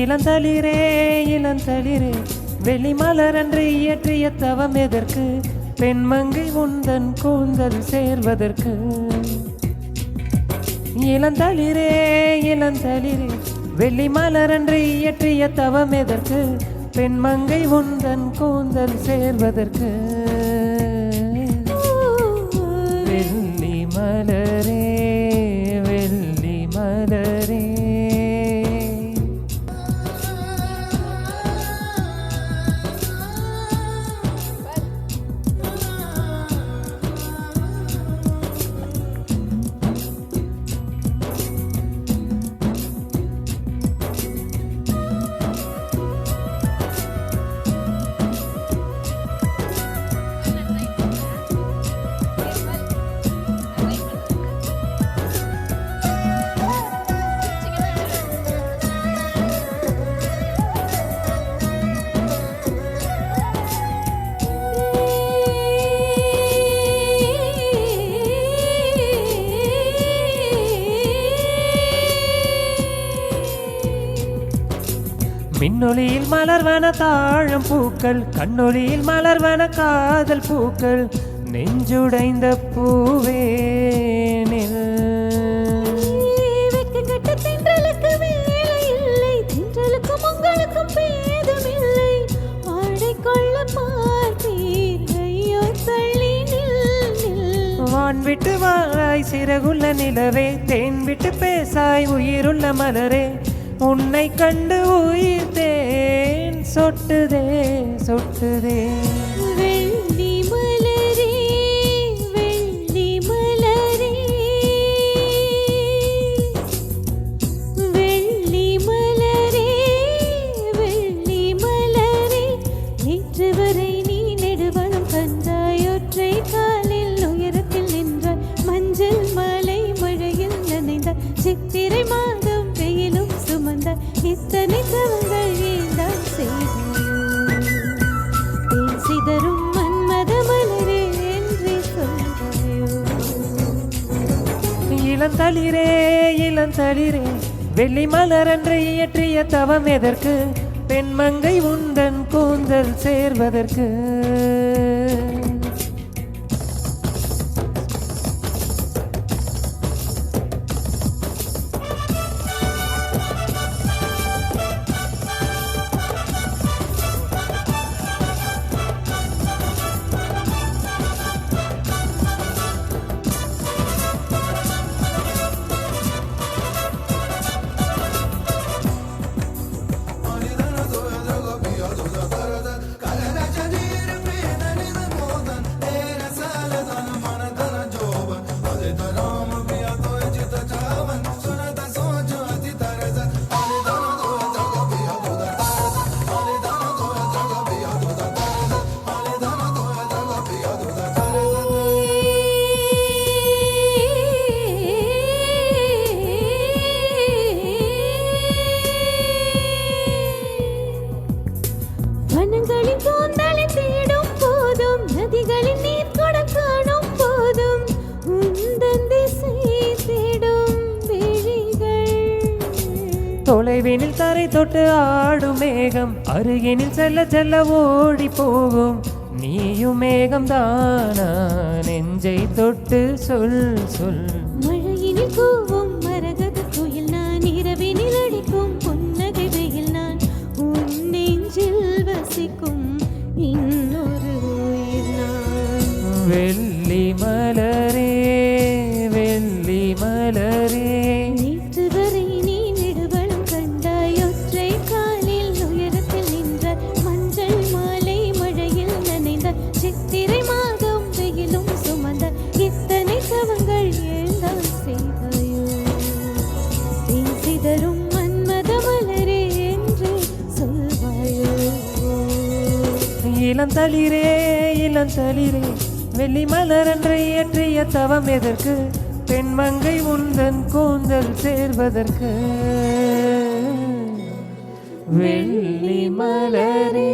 இளந்தளிரே இளந்தளிரே வெளிமலரன்று இயற்றிய தவம் எதற்கு? பெண்மங்கை உந்தன் கூந்தல் சேர்வதற்கு. இளந்தளிரே இளந்தளிரே வெளிமலரன்று இயற்றிய தவம் எதற்கு? பெண்மங்கை உந்தன் கூந்தல் சேர்வதற்கு. வெள்ளி மலரே வெள்ளி மலரே மின்னொலியில் மலர்வன தாழம் பூக்கள், கண்ணொலியில் மலர்வன காதல் பூக்கள், நெஞ்சுடைந்த பூவே வான் விட்டு வாய் சிறகுள்ள நிலவே, தேன் விட்டு பேசாய் உயிருள்ள மலரே, உன்னை கண்டு உயிர் தேன் சொட்டுதே சொட்டுதே. வெள்ளி மலரே வெள்ளி மலரே வெள்ளி மலரே வெள்ளி மலரே, நேற்று வரை நீ நெடுவனம் கண்டாய், ஒற்றை காலில் உயரத்தில் நின்றாய், மஞ்சள் மாலை மழையில் நனைந்த சித்திரை மாதம் வெயிலும் சுமந்த இத்தனை தவங்கள் ஏந்தான் செய்தாயோ? தேன் சிதறும் மன்மத மலரே என்று சொல்வாயோ? இளந்தளிரே இளந்தளிரே வெள்ளி மலரன்று இயற்றிய தவம் எதற்கு? பெண்மங்கை உந்தன் கூந்தல் சேர்வதற்கு. வனங்களின் கூந்தலின் தொலைவினில் தரை தொட்டு ஆடும் மேகம் அருகினில் செல்ல செல்ல ஓடி போகும். நீயும் மேகம் தானா நெஞ்சை தொட்டு சொல் சொல். மழையினில் கூவும் மரகத குயில் நான், இரவினில் அடிக்கும் புன்னகை வெயில் நான், உன் நெஞ்சில் வசிக்கும் இன்னொரு உயிர் நான். வெள்ளி மலரே வெள்ளி மலரே, நேற்று வரை நீ நெடுவலம் கண்டாய், ஒற்றை காலில் உயரத்தில் நின்றாய், மஞ்சள் மாலை மழையில் நனைந்தாய், சித்திரை மாதம் வெயிலும் சுமந்தாய், இத்தனை தவங்கள் ஏந்தான் செய்தாயோ. தேன் சிதறும் மன்மத மலரே என்று சொல்வாயோ. இளந்தளிரே இளந்தளிரே, வெள்ளி மலரன்றை இயற்றிய தவம் எதற்கு? பெண்மங்கை உந்தன் கூந்தல் சேர்வதற்கு. வெள்ளி மலரே